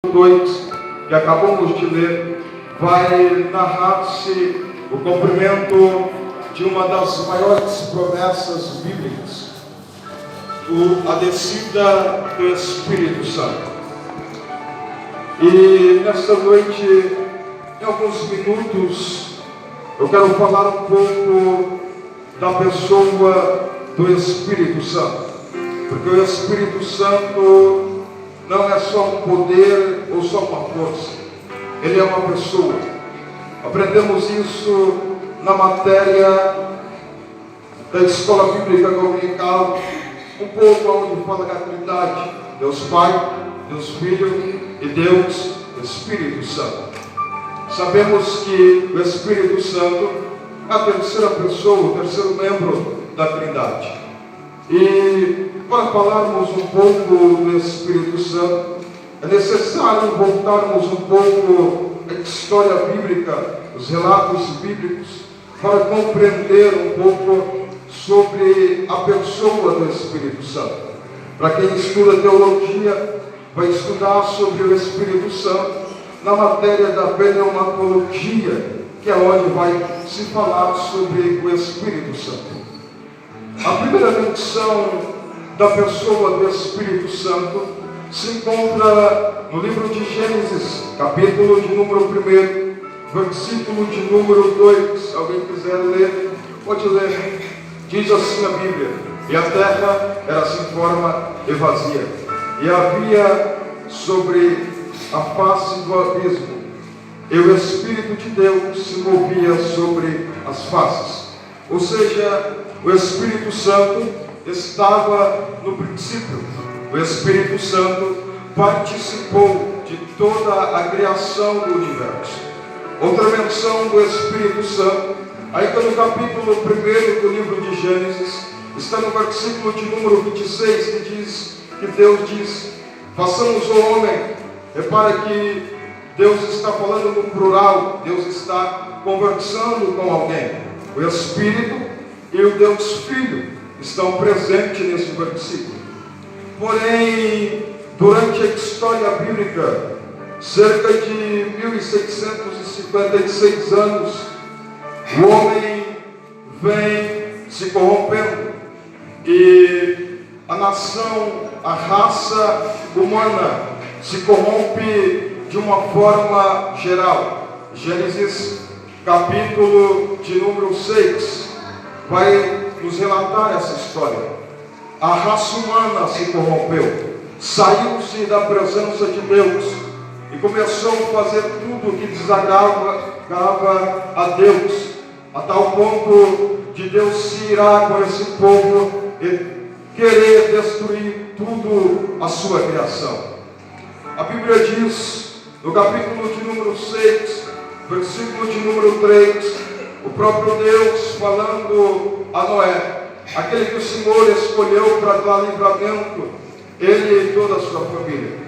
2, que acabamos de ler, vai narrar-se o cumprimento de uma das maiores promessas bíblicas, a descida do Espírito Santo. E nesta noite, em alguns minutos, eu quero falar um pouco da pessoa do Espírito Santo, porque o Espírito Santo não é só um poder ou só uma força, ele é uma pessoa. Aprendemos isso na matéria da escola bíblica dominical, um pouco onde fala da Trindade: Deus Pai, Deus Filho e Deus Espírito Santo. Sabemos que o Espírito Santo é a terceira pessoa, o terceiro membro da Trindade. E para falarmos um pouco do Espírito Santo, é necessário voltarmos um pouco à história bíblica, os relatos bíblicos, para compreender um pouco sobre a pessoa do Espírito Santo. Para quem estuda teologia, vai estudar sobre o Espírito Santo na matéria da pneumatologia, que é onde vai se falar sobre o Espírito Santo. A primeira menção da pessoa do Espírito Santo se encontra no livro de Gênesis, capítulo de número 1, versículo de número 2. Se alguém quiser ler, pode ler. Diz assim a Bíblia: e a terra era sem forma e vazia, e havia sobre a face do abismo, e o Espírito de Deus se movia sobre as faces. Ou seja, o Espírito Santo estava no princípio. O Espírito Santo participou de toda a criação do universo. Outra menção do Espírito Santo, ainda no capítulo 1 do livro de Gênesis, está no versículo de número 26, que diz que Deus diz: façamos o homem. Repara que Deus está falando no plural, Deus está conversando com alguém. O Espírito e o Deus Filho estão presentes nesse versículo. Porém, durante a história bíblica, cerca de 1656 anos, o homem vem se corrompendo e a nação, a raça humana se corrompe de uma forma geral. Gênesis capítulo de número 6 vai nos relatar essa história. A raça humana se corrompeu, saiu-se da presença de Deus e começou a fazer tudo o que desagradava a Deus, a tal ponto de Deus se irar com esse povo e querer destruir tudo a sua criação. A Bíblia diz, no capítulo de número 6, versículo de número 3, o próprio Deus falando a Noé, aquele que o Senhor escolheu para dar livramento, ele e toda a sua família.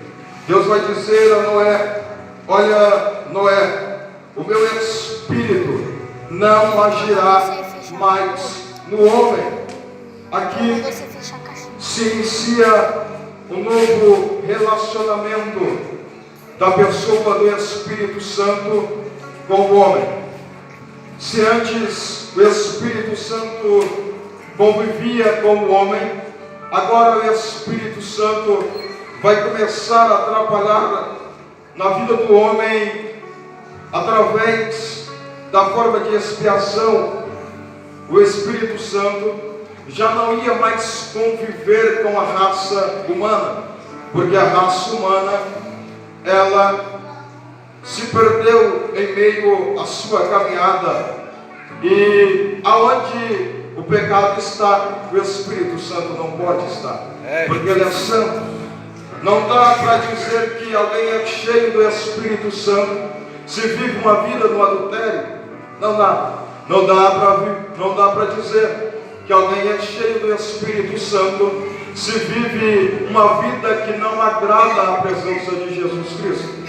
Deus vai dizer a Noé: olha, Noé, o meu Espírito não agirá mais no homem. Aqui se inicia um novo relacionamento da pessoa do Espírito Santo com o homem. Se antes o Espírito Santo convivia com o homem, agora o Espírito Santo vai começar a trabalhar na vida do homem através da forma de expiação. O Espírito Santo já não ia mais conviver com a raça humana, porque a raça humana, ela se perdeu em meio à sua caminhada, e aonde o pecado está, o Espírito Santo não pode estar, porque ele é santo. Não dá para dizer que alguém é cheio do Espírito Santo se vive uma vida no adultério. Não dá para dizer que alguém é cheio do Espírito Santo se vive uma vida que não agrada à presença de Jesus Cristo.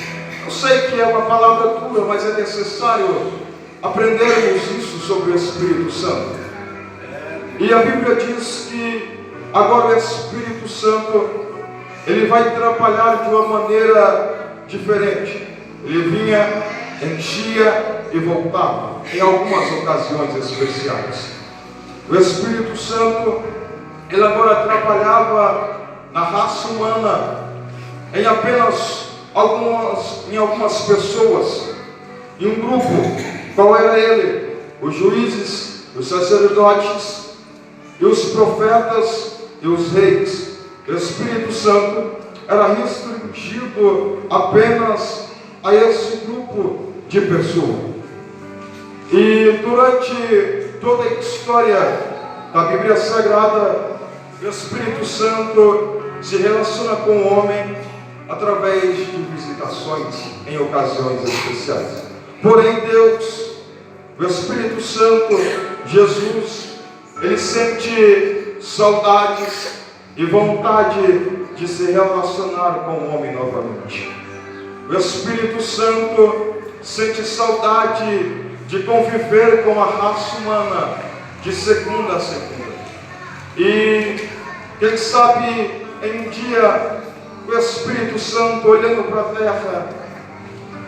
Eu sei que é uma palavra dura, mas é necessário aprendermos isso sobre o Espírito Santo. E a Bíblia diz que agora o Espírito Santo, ele vai trabalhar de uma maneira diferente. Ele vinha, enchia e voltava, em algumas ocasiões especiais. O Espírito Santo, ele agora trabalhava na raça humana, em apenas algumas pessoas, em um grupo. Qual era ele? Os juízes, os sacerdotes, e os profetas e os reis. O Espírito Santo era restringido apenas a esse grupo de pessoas. E durante toda a história da Bíblia Sagrada, o Espírito Santo se relaciona com o homem através de visitações em ocasiões especiais. Porém, Deus, o Espírito Santo, Jesus, ele sente saudades e vontade de se relacionar com o homem novamente. O Espírito Santo sente saudade de conviver com a raça humana de segunda a segunda. E quem sabe em um dia o Espírito Santo olhando para a terra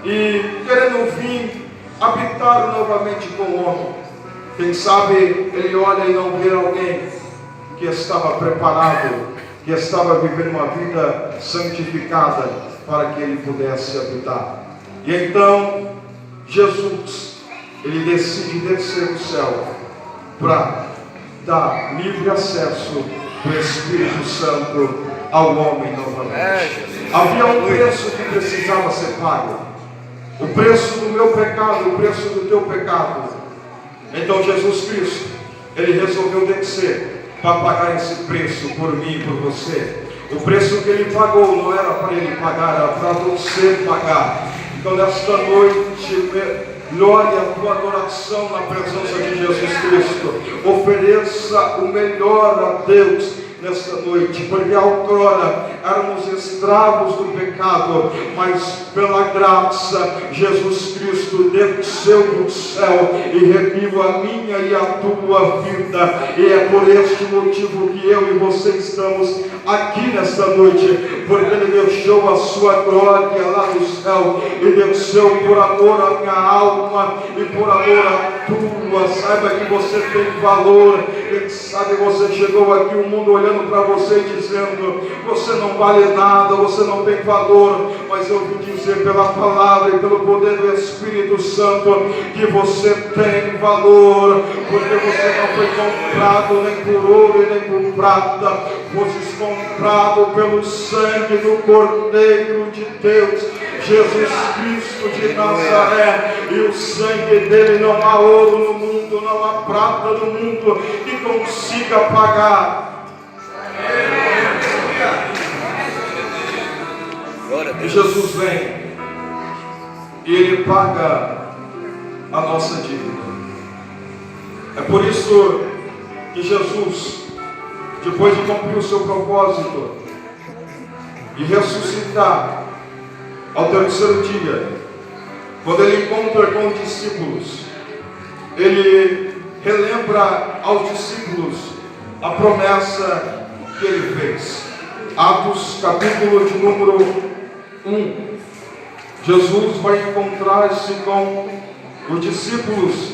e querendo vir habitar novamente com o homem. Quem sabe ele olha e não vê alguém que estava preparado, que estava vivendo uma vida santificada para que ele pudesse habitar. E então Jesus, ele decide descer do céu para dar livre acesso do Espírito Santo ao homem novamente. Havia um preço que precisava ser pago, o preço do meu pecado, o preço do teu pecado. Então Jesus Cristo, ele resolveu descer para pagar esse preço por mim e por você. O preço que ele pagou não era para ele pagar, era para você pagar. Então nesta noite, melhore a tua adoração na presença de Jesus Cristo. Ofereça o melhor a Deus nesta noite, porque outrora éramos escravos do pecado, mas pela graça Jesus Cristo desceu do céu e remiu a minha e a tua vida. E é por este motivo que eu e você estamos aqui nesta noite, porque ele deixou a sua glória lá no céu e desceu por amor à minha alma e por amor à tua. Saiba que você tem valor. Quem sabe você chegou aqui, o mundo olhando para você e dizendo: você não vale nada, você não tem valor. Mas eu vim dizer pela palavra e pelo poder do Espírito Santo que você tem valor, porque você não foi comprado nem por ouro e nem por prata, foste comprado pelo sangue do Cordeiro de Deus, Jesus Cristo de Nazaré. E o sangue dele, não há ouro no mundo, não há prata no mundo que consiga pagar. E Jesus vem e ele paga a nossa dívida. É por isso que Jesus, depois de cumprir o seu propósito e ressuscitar ao terceiro dia, quando ele encontra com os discípulos, ele relembra aos discípulos a promessa que ele fez. Atos capítulo de número 1. Jesus vai encontrar-se com os discípulos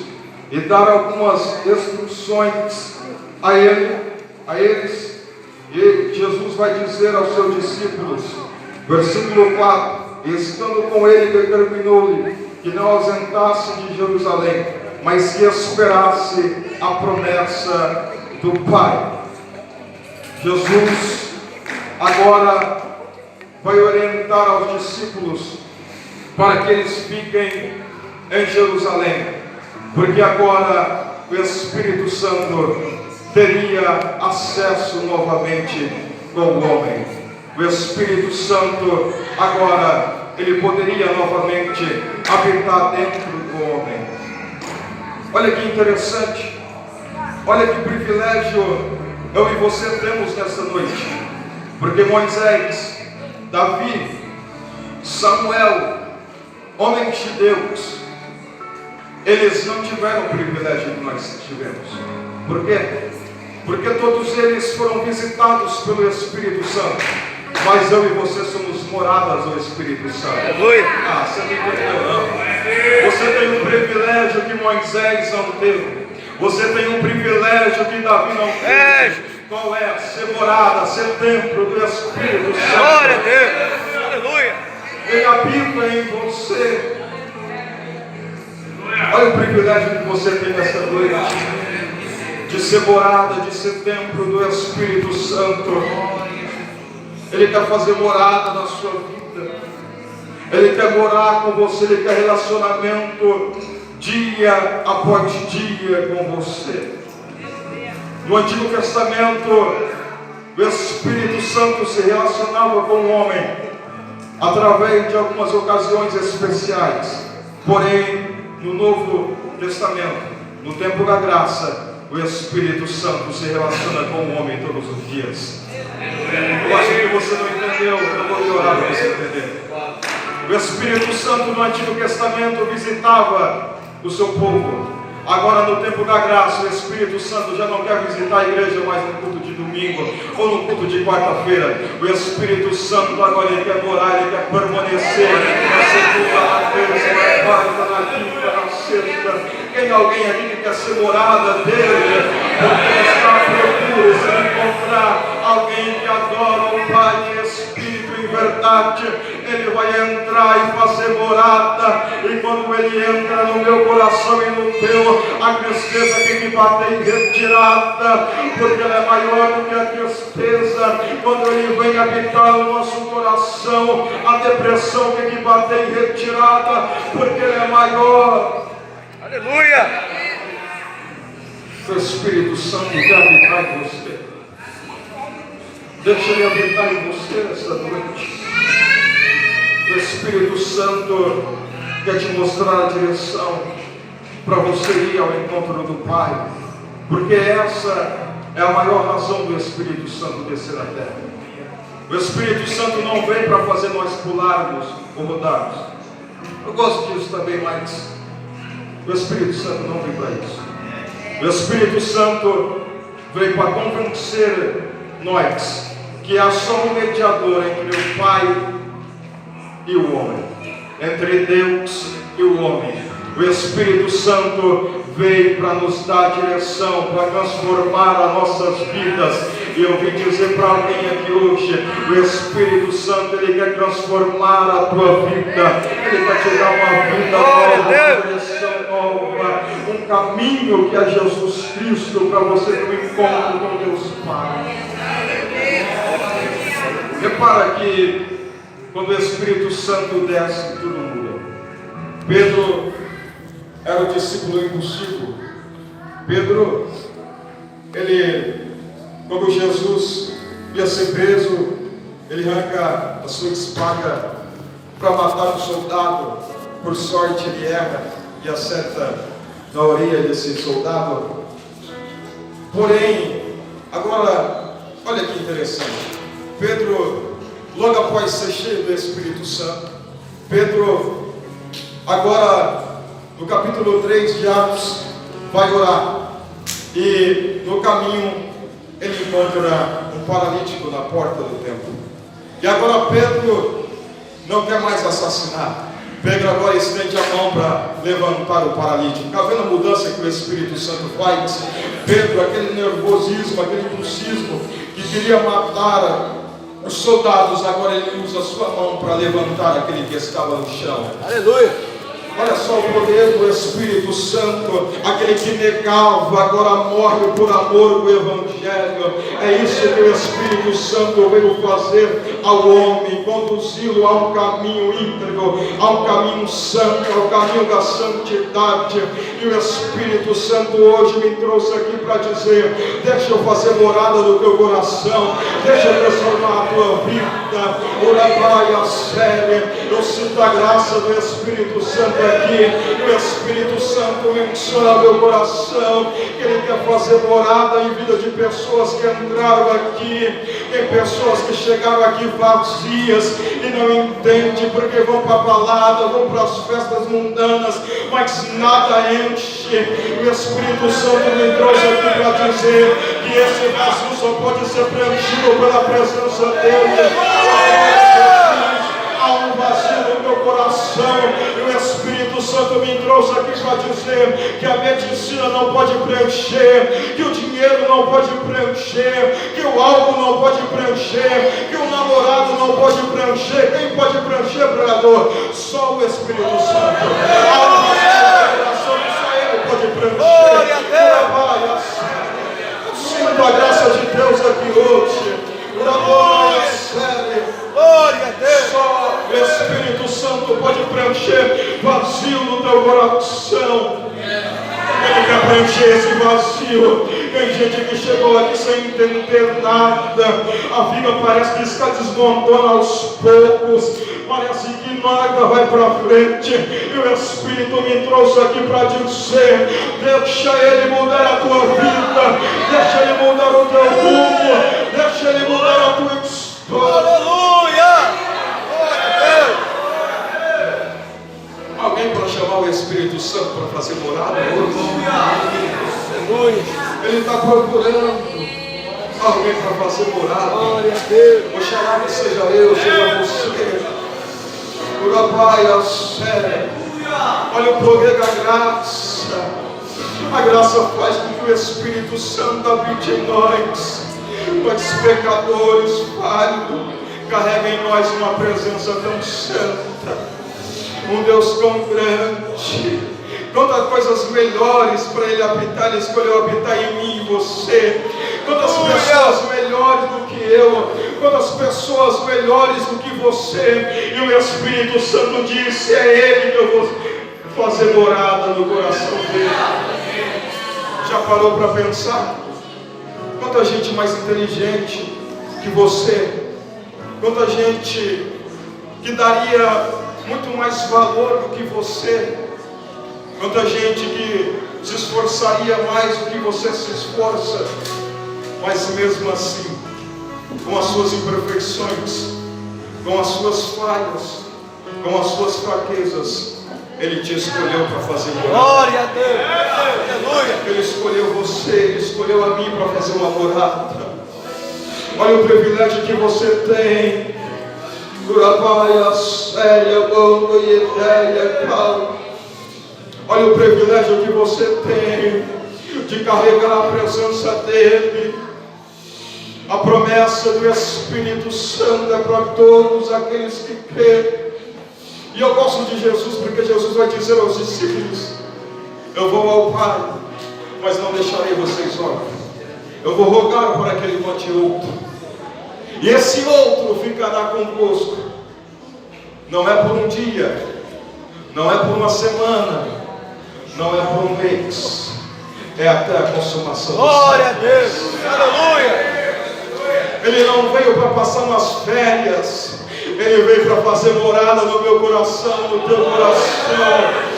e dar algumas instruções a eles. E Jesus vai dizer aos seus discípulos, versículo 4: e estando com ele, determinou-lhe que não ausentasse de Jerusalém, mas que esperasse a promessa do Pai. Jesus agora vai orientar aos discípulos para que eles fiquem em Jerusalém, porque agora o Espírito Santo teria acesso novamente com o homem. O Espírito Santo agora ele poderia novamente habitar dentro do homem. Olha que interessante, olha que privilégio eu e você temos nessa noite, porque Moisés, Davi, Samuel, homens de Deus, eles não tiveram o privilégio que nós tivemos. Por quê? Porque todos eles foram visitados pelo Espírito Santo, mas eu e você somos moradas do Espírito Santo. Aleluia. Ah, você não entendeu não. Você tem um privilégio que Moisés não teve. Você tem um privilégio que Davi não teve. Qual é? Ser morada, ser templo do Espírito Santo. Glória a Deus. Aleluia. Ele habita em você. Olha o privilégio que você tem nessa noite, de ser morada, de ser templo do Espírito Santo. Ele quer fazer morada na sua vida. Ele quer morar com você, Ele quer relacionamento dia após dia com você. No Antigo Testamento, o Espírito Santo se relacionava com o homem através de algumas ocasiões especiais. Porém, no Novo Testamento, no tempo da graça, o Espírito Santo se relaciona com o homem todos os dias. Eu acho que você não entendeu, eu vou lhe orar para você entender. O Espírito Santo no Antigo Testamento visitava o seu povo. Agora, no tempo da graça, o Espírito Santo já não quer visitar a igreja mais no culto de domingo ou no culto de quarta-feira. O Espírito Santo agora ele quer morar, ele quer permanecer na segunda, na terça, na quarta, na quinta, na sexta. Tem alguém aqui que quer ser morada dele? Porque está à procura de encontrar alguém que adora o Pai em espírito e verdade. Ele vai entrar e fazer morada. E quando ele entra no meu coração e no teu, a tristeza que me bateu retirada, porque ela é maior do que a tristeza. Quando ele vem habitar no nosso coração, a depressão que me bateu retirada, porque ele é maior. Aleluia. O Espírito Santo quer habitar em você. Deixa ele habitar em você esta noite. O Espírito Santo quer te mostrar a direção para você ir ao encontro do Pai, porque essa é a maior razão do Espírito Santo descer à terra. O Espírito Santo não vem para fazer nós pularmos ou rodarmos. Eu gosto disso também, mas o Espírito Santo não vem para isso. O Espírito Santo veio para convencer nós que há só um mediador entre o Pai e o homem, entre Deus e o homem. O Espírito Santo veio para nos dar direção, para transformar as nossas vidas. E eu vim dizer para alguém aqui hoje, o Espírito Santo, ele quer transformar a tua vida. Ele quer te dar uma vida nova, uma direção nova, um caminho que é Jesus Cristo, para você ter um encontro com Deus Pai. Repara que quando o Espírito Santo desce, tudo muda. Pedro era o discípulo impossível. Pedro, quando Jesus ia ser preso, ele arranca a sua espada para matar um soldado. Por sorte ele erra e acerta na orelha desse soldado. Porém, agora, olha que interessante. Pedro, logo após ser cheio do Espírito Santo, Pedro, agora no capítulo 3 de Atos, vai orar. E no caminho ele encontra um paralítico na porta do templo. E agora Pedro não quer mais assassinar. Pedro agora estende a mão para levantar o paralítico. Está vendo a mudança que o Espírito Santo faz? Pedro, aquele nervosismo, aquele impulsismo que queria matar os soldados, agora ele usa a sua mão para levantar aquele que estava no chão. Aleluia. Olha só o poder do Espírito Santo. Aquele que negava, agora morre por amor do Evangelho. É isso que o Espírito Santo veio fazer ao homem, conduzi-lo a um caminho íntegro, a um caminho santo, ao caminho da santidade. E o Espírito Santo hoje me trouxe aqui para dizer: deixa eu fazer morada no teu coração, deixa eu transformar a tua vida. Orabai a série. Eu sinto a graça do Espírito Santo aqui. O Espírito Santo menciona meu coração, que ele quer fazer morada em vida de pessoas que entraram aqui. Tem pessoas que chegaram aqui vazias e não entendem, porque vão para a balada, vão para as festas mundanas, mas nada enche. O Espírito Santo me trouxe aqui para dizer que esse vazio só pode ser preenchido pela presença dele. coração. E o Espírito Santo me trouxe aqui para dizer que a medicina não pode preencher, que o dinheiro não pode preencher, que o álcool não pode preencher, que o namorado não pode preencher. Quem pode preencher, pregador? Só o Espírito Santo. Só Ele pode preencher. Sinto a graça de Deus aqui hoje. Glória a Deus. Só o Espírito Santo pode preencher vazio no teu coração. Ele quer preencher esse vazio. Tem gente que chegou aqui sem entender nada. A vida parece que está desmontando aos poucos. Parece que nada vai para frente. E o Espírito me trouxe aqui para dizer: deixa Ele mudar a tua vida. Deixa Ele mudar o teu rumo. Deixa Ele mudar a tua história. Aleluia. Glória a Deus. Alguém para chamar o Espírito Santo para fazer morada hoje? Aleluia. Ele está procurando alguém para fazer morada. Glória a Deus. Oxalá que seja eu, seja você. Pai, a sério. Olha o poder da graça. A graça faz com que o Espírito Santo habite em nós. Nós pecadores falhos, carrega em nós uma presença tão santa. Um Deus tão grande. Quantas coisas melhores para Ele habitar. Ele escolheu habitar em mim e você. Quantas pessoas melhores do que eu. Quantas pessoas melhores do que você. E o Espírito Santo disse: é Ele que eu vou fazer morada no coração dele. Já parou para pensar? Quanta gente mais inteligente que você. Quanta gente que daria muito mais valor do que você. Quanta gente que se esforçaria mais do que você se esforça. Mas mesmo assim, com as suas imperfeições, com as suas falhas, com as suas fraquezas, Ele te escolheu para fazer morada. Glória a Deus. Aleluia. Ele escolheu você, Ele escolheu a mim para fazer uma morada. Olha o privilégio que você tem. Olha o privilégio que você tem de carregar a presença dEle. A promessa do Espírito Santo é para todos aqueles que creem. E eu gosto de Jesus porque Jesus vai dizer aos discípulos: eu vou ao Pai, mas não deixarei vocês órfãos. Eu vou rogar para que Ele vote outro, e esse outro ficará convosco. Não é por um dia, não é por uma semana, não é por um mês, é até a consumação do Glória a século. Deus. Aleluia. Ele não veio para passar umas férias. Ele veio para fazer morada no meu coração, no teu coração.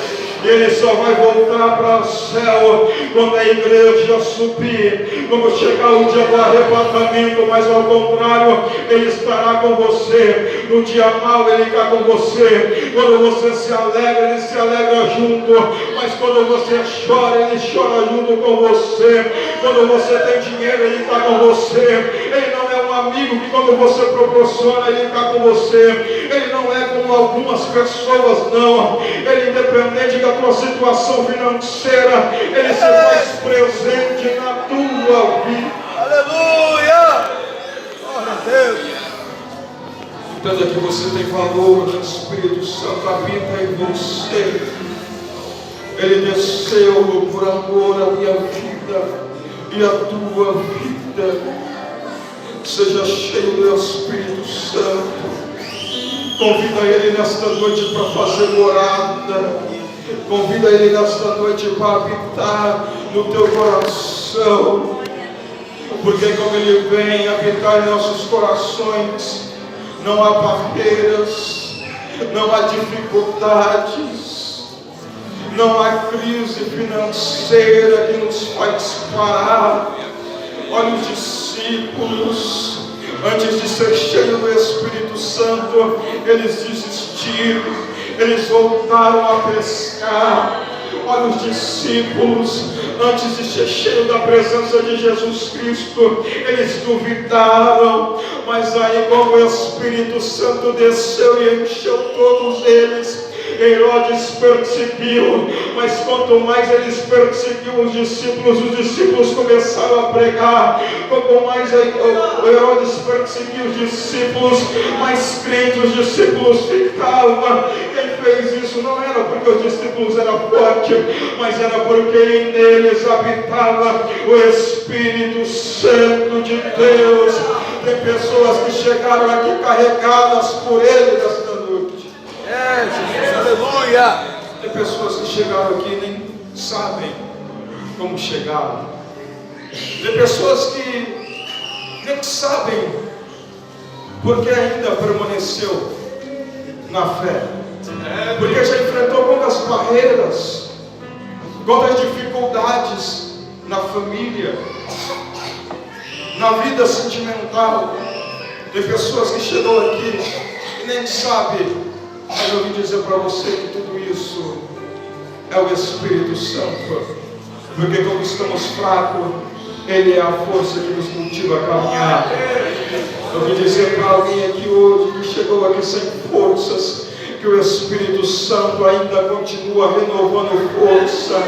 E Ele só vai voltar para o céu quando a igreja subir, quando chegar o dia do arrebatamento. Mas ao contrário, Ele estará com você. No dia mau Ele está com você. Quando você se alegra, Ele se alegra junto. Mas quando você chora, Ele chora junto com você. Quando você tem dinheiro, Ele está com você. Ele não é um amigo que quando você proporciona, Ele está com você. Ele não é como algumas pessoas, não. Ele, independente da tua situação financeira, Ele se faz presente na tua vida. Aleluia. Glória a Deus. Entenda que você tem valor. O Espírito Santo habita em você. Ele desceu por amor à minha vida e à tua vida. Seja cheio do Espírito Santo. Convida Ele nesta noite para fazer morada. Convida Ele nesta noite para habitar no teu coração. Porque como Ele vem habitar em nossos corações, não há barreiras, não há dificuldades, não há crise financeira que nos faz parar. Olha os discípulos, antes de ser cheios do Espírito Santo, eles desistiram, eles voltaram a pescar. Olha os discípulos, antes de ser cheios da presença de Jesus Cristo, eles duvidaram, mas aí como o Espírito Santo desceu e encheu todos eles, Herodes perseguiu, mas quanto mais eles perseguiam os discípulos começaram a pregar. Quanto mais Herodes perseguia os discípulos, mais crentes os discípulos ficavam. Quem fez isso não era porque os discípulos eram fortes, mas era porque neles habitava o Espírito Santo de Deus. Tem pessoas que chegaram aqui carregadas por Ele nesta noite. Jesus, aleluia. Tem pessoas que chegaram aqui e nem sabem como chegaram. Tem pessoas que nem sabem porque ainda permaneceu na fé, porque já enfrentou quantas barreiras, quantas dificuldades na família, na vida sentimental. Tem pessoas que chegam aqui e nem sabem, mas eu vim dizer para você que tudo isso é o Espírito Santo, porque quando estamos fracos, Ele é a força que nos motiva a caminhar. Eu vim dizer para alguém aqui hoje que chegou aqui sem forças, que o Espírito Santo ainda continua renovando força.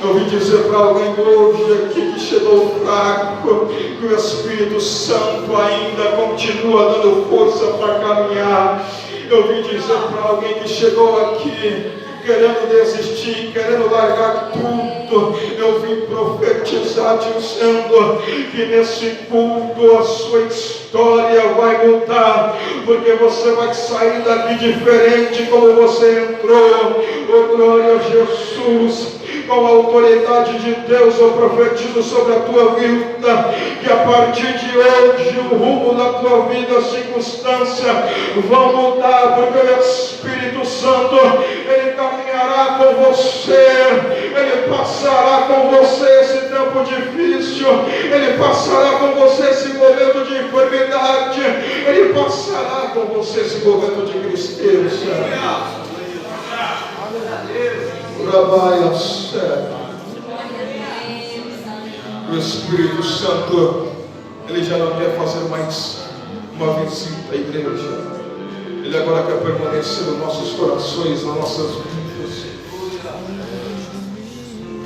Eu vim dizer para alguém hoje aqui que chegou fraco, que o Espírito Santo ainda continua dando força para caminhar. Eu vim dizer para alguém que chegou aqui querendo desistir, querendo largar tudo. Eu vim profetizar dizendo que nesse culto a sua história vai mudar, porque você vai sair daqui diferente como você entrou. Oh, glória a Jesus. Com a autoridade de Deus eu profetizo sobre a tua vida, que a partir de hoje o rumo da tua vida, a circunstância vão mudar, porque o Espírito Santo, Ele caminhará com você, Ele passará com você esse tempo difícil, Ele passará com você esse momento de enfermidade, Ele passará com você esse momento de tristeza. O Espírito Santo, Ele já não quer fazer mais uma visita à igreja. Ele agora quer permanecer nos nossos corações, nas nossas vidas.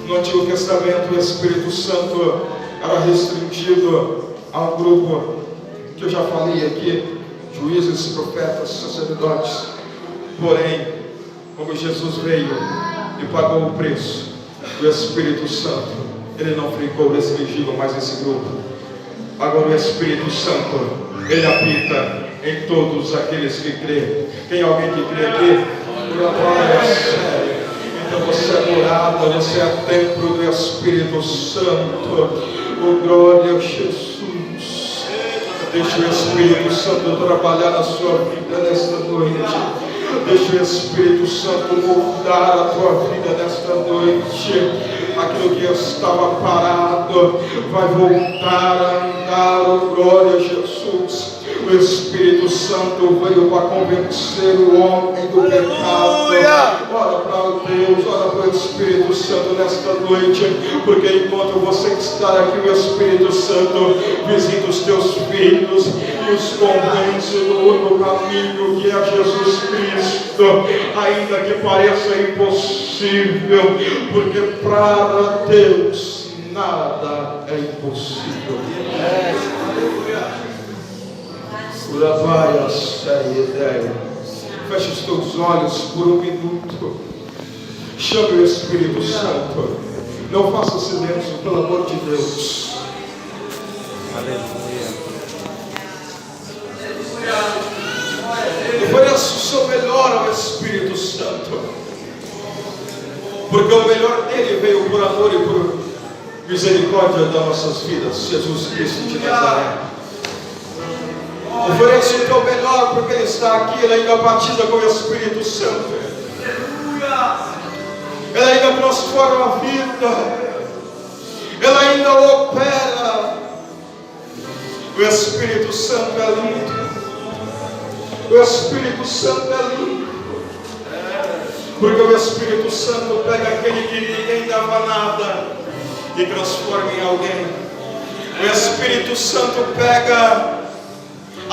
No Antigo Testamento, o Espírito Santo era restringido a um grupo que eu já falei aqui, juízes, profetas, sacerdotes. Porém, como Jesus veio e pagou o preço, o Espírito Santo, Ele não ficou restringido mais esse grupo. Agora o Espírito Santo, Ele habita em todos aqueles que crêem. Tem alguém que crê aqui? Então você é morada, você é templo do Espírito Santo. Oh, glória a Jesus. Deixa o Espírito Santo trabalhar na sua vida nesta noite. Deixa o Espírito Santo moldar a tua vida nesta noite. Aquilo que estava parado vai voltar a andar. Oh, glória a Jesus. O Espírito Santo veio para convencer o homem do pecado. Ora para Deus, ora para o Espírito Santo nesta noite, porque enquanto você está aqui, o Espírito Santo visita os teus filhos e os convence do único caminho que é Jesus Cristo, ainda que pareça impossível, porque para Deus nada é impossível. Feche os teus olhos por um minuto. Chame o Espírito Santo. Não faça silêncio, pelo amor de Deus. Aleluia. Ofereça o seu melhor ao Espírito Santo, porque o melhor dele veio por amor e por misericórdia das nossas vidas, Jesus Cristo de Nazaré. Ofereça o teu melhor, porque Ele está aqui, Ele ainda batiza com o Espírito Santo. Ele ainda transforma a vida, Ele ainda opera. O Espírito Santo é lindo. O Espírito Santo é lindo, porque o Espírito Santo pega aquele que ninguém dava nada e transforma em alguém. O Espírito Santo pega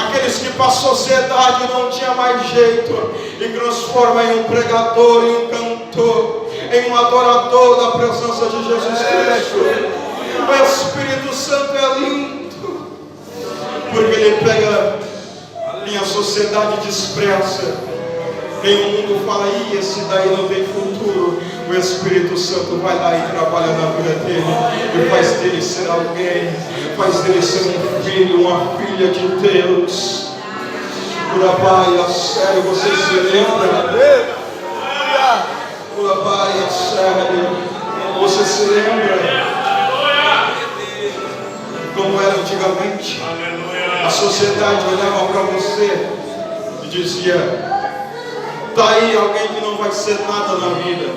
aqueles que para a sociedade não tinha mais jeito, e transforma em um pregador, em um cantor, em um adorador da presença de Jesus Cristo. O Espírito Santo é lindo, porque ele pega quem a sociedade despreza, quem o mundo fala, esse daí não tem futuro. O Espírito Santo vai lá e trabalha na vida dele, e faz dele ser alguém, faz dele ser um filho, uma filha de Deus. Urabai, a sério, você se lembra? Urabai, a sério, você se lembra como era antigamente? A sociedade olhava para você e dizia: está aí alguém que não vai ser nada na vida,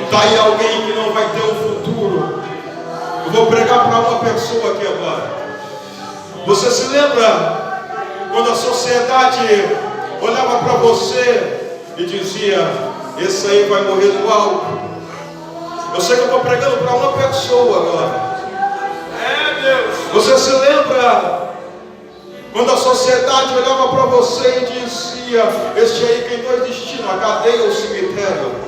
está aí alguém que não vai ter um futuro. Eu vou pregar para uma pessoa aqui agora. Você se lembra quando a sociedade olhava para você e dizia: esse aí vai morrer no alto? Eu sei que eu estou pregando para uma pessoa agora. Você se lembra quando a sociedade olhava para você e dizia: este aí tem dois destinos, a cadeia ou o cemitério?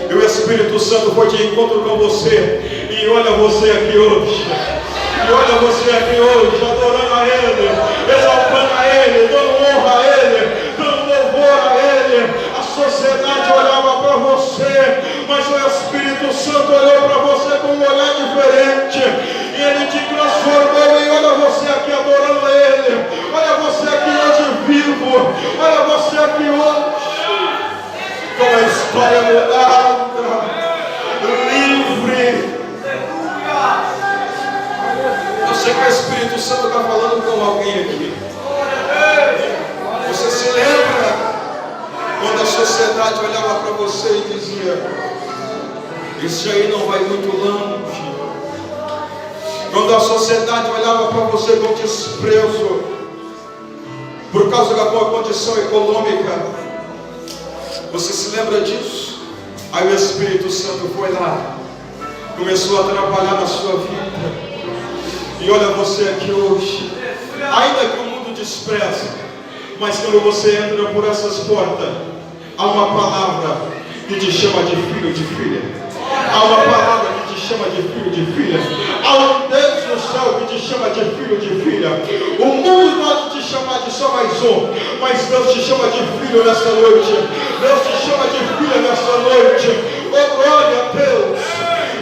E o Espírito Santo foi de encontro com você, e olha você aqui hoje, adorando a Ele, exaltando a Ele, dando honra a Ele, dando louvor a Ele. A sociedade olhava para você, mas o Espírito Santo olhou para você com um olhar diferente, e Ele te transformou. E olha você aqui adorando a Ele, olha você aqui hoje vivo, olha você aqui hoje com a história mudada, livre. Eu sei que o Espírito Santo está falando com alguém aqui. Você se lembra quando a sociedade olhava para você e dizia: esse aí não vai muito longe? Quando a sociedade olhava para você com desprezo por causa da tua condição econômica, você se lembra disso? Aí o Espírito Santo foi lá, começou a trabalhar na sua vida. E olha você aqui hoje, ainda que o mundo despreze, mas quando você entra por essas portas, há uma palavra que te chama de filho, de filha. Há uma palavra que te chama de filho, de filha. Há um Deus no céu que te chama de filho, de filha. O mundo pode te chamar de só mais um, mas Deus te chama de filho nessa noite. Deus te chama de filha nessa noite. Oh, glória a Deus.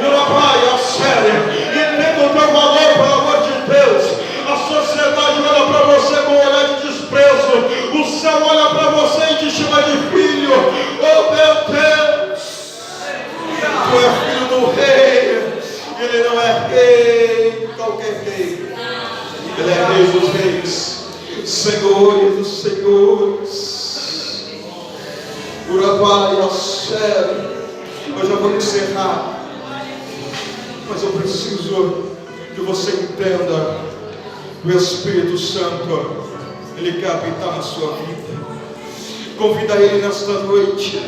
Meu Pai, a sério, entenda o teu valor, pelo amor de Deus. A sociedade olha para você com um olhar de desprezo, o céu olha para você e te chama de filho. Oh, meu Deus, tu és filho do rei. Ele não é rei, qualquer rei. Ele é rei dos reis, senhor dos senhores. Urabai, a sério, eu já vou encerrar, mas eu preciso que você entenda que o Espírito Santo, Ele quer habitar na sua vida. Convida Ele nesta noite.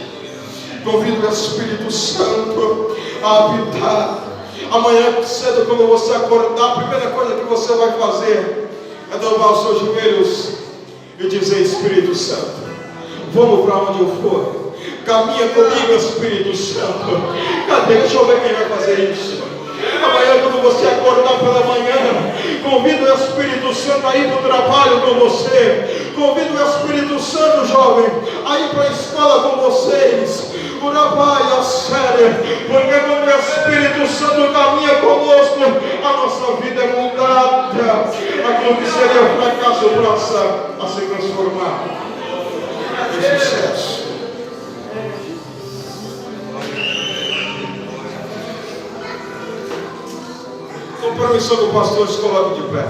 Convida o Espírito Santo a habitar. Amanhã cedo, quando você acordar, a primeira coisa que você vai fazer é dobrar os seus joelhos e dizer: Espírito Santo, vamos para onde eu for. Caminha comigo, Espírito Santo. Cadê? Deixa eu ver quem vai fazer isso. Amanhã, quando você acordar pela manhã, convida o Espírito Santo a ir para o trabalho com você. Convida o Espírito Santo, jovem, a ir para a escola com vocês. Urabai, a sério, porque quando o Espírito Santo caminha conosco, a nossa vida é mudada. Aquilo que seria fracasso passa a se transformar em sucesso. Com permissão do pastor, se coloque de pé.